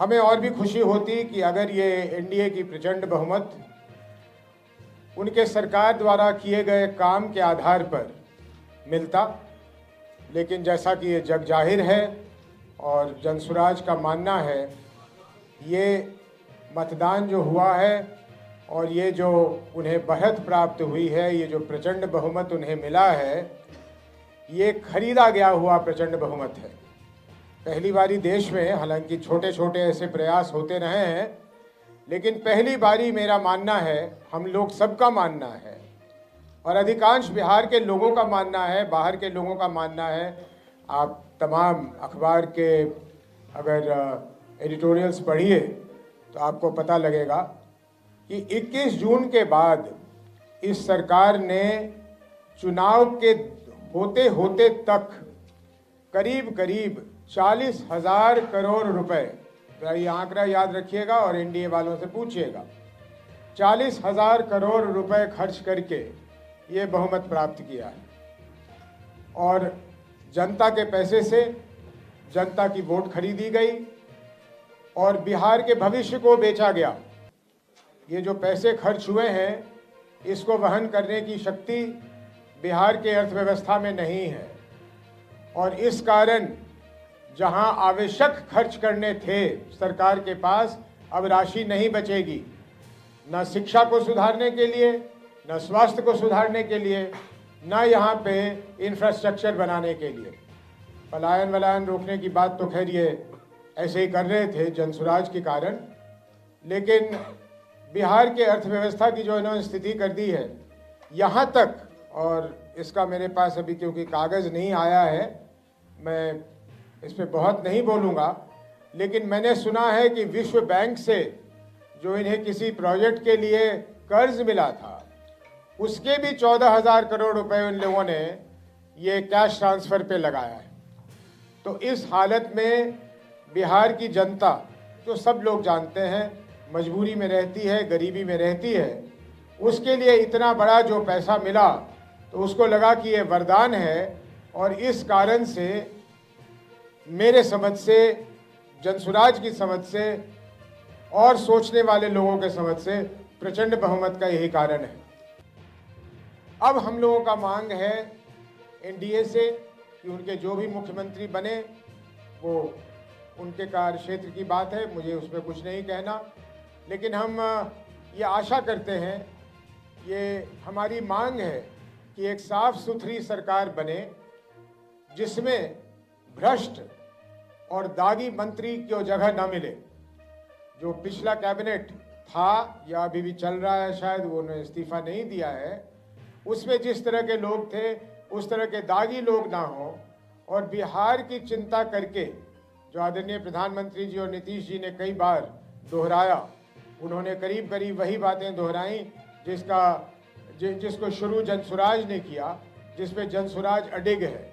हमें और भी खुशी होती कि अगर ये एनडीए की प्रचंड बहुमत उनके सरकार द्वारा किए गए काम के आधार पर मिलता, लेकिन जैसा कि ये जग जाहिर है और जनसुराज का मानना है, ये मतदान जो हुआ है और ये जो उन्हें बढ़त प्राप्त हुई है, ये जो प्रचंड बहुमत उन्हें मिला है, ये खरीदा गया हुआ प्रचंड बहुमत है। पहली बारी देश में, हालांकि छोटे छोटे ऐसे प्रयास होते रहे हैं, लेकिन पहली बारी मेरा मानना है, हम लोग सबका मानना है और अधिकांश बिहार के लोगों का मानना है, बाहर के लोगों का मानना है। आप तमाम अखबार के अगर एडिटोरियल्स पढ़िए तो आपको पता लगेगा कि 21 जून के बाद इस सरकार ने चुनाव के होते होते तक करीब करीब 40,000 करोड़ रुपए, ये आंकड़ा याद रखिएगा और एनडीए वालों से पूछिएगा, 40,000 करोड़ रुपए खर्च करके ये बहुमत प्राप्त किया है और जनता के पैसे से जनता की वोट खरीदी गई और बिहार के भविष्य को बेचा गया। ये जो पैसे खर्च हुए हैं, इसको वहन करने की शक्ति बिहार के अर्थव्यवस्था में नहीं है और इस कारण जहां आवश्यक खर्च करने थे सरकार के पास, अब राशि नहीं बचेगी, न शिक्षा को सुधारने के लिए, न स्वास्थ्य को सुधारने के लिए, न यहाँ पे इंफ्रास्ट्रक्चर बनाने के लिए। पलायन वलायन रोकने की बात तो खैर ये ऐसे ही कर रहे थे जनसुराज के कारण, लेकिन बिहार के अर्थव्यवस्था की जो इन्होंने स्थिति कर दी है यहाँ तक, और इसका मेरे पास अभी क्योंकि कागज़ नहीं आया है, मैं इस पर बहुत नहीं बोलूँगा, लेकिन मैंने सुना है कि विश्व बैंक से जो इन्हें किसी प्रोजेक्ट के लिए कर्ज मिला था, उसके भी 14,000 करोड़ रुपए उन लोगों ने ये कैश ट्रांसफ़र पे लगाया है। तो इस हालत में बिहार की जनता, जो सब लोग जानते हैं, मजबूरी में रहती है, गरीबी में रहती है, उसके लिए इतना बड़ा जो पैसा मिला तो उसको लगा कि ये वरदान है और इस कारण से मेरे समझ से, जनसुराज की समझ से और सोचने वाले लोगों के समझ से प्रचंड बहुमत का यही कारण है। अब हम लोगों का मांग है एनडीए से कि उनके जो भी मुख्यमंत्री बने, वो उनके कार्य क्षेत्र की बात है, मुझे उसमें कुछ नहीं कहना, लेकिन हम ये आशा करते हैं, ये हमारी मांग है कि एक साफ सुथरी सरकार बने जिसमें भ्रष्ट और दागी मंत्री की जगह न मिले। जो पिछला कैबिनेट था या अभी भी चल रहा है, शायद वो उन्होंने इस्तीफा नहीं दिया है, उसमें जिस तरह के लोग थे उस तरह के दागी लोग ना हो और बिहार की चिंता करके, जो आदरणीय प्रधानमंत्री जी और नीतीश जी ने कई बार दोहराया, उन्होंने करीब करीब वही बातें दोहराई जिसको शुरू जनसुराज ने किया, जिसमें जनसुराज अडिग है।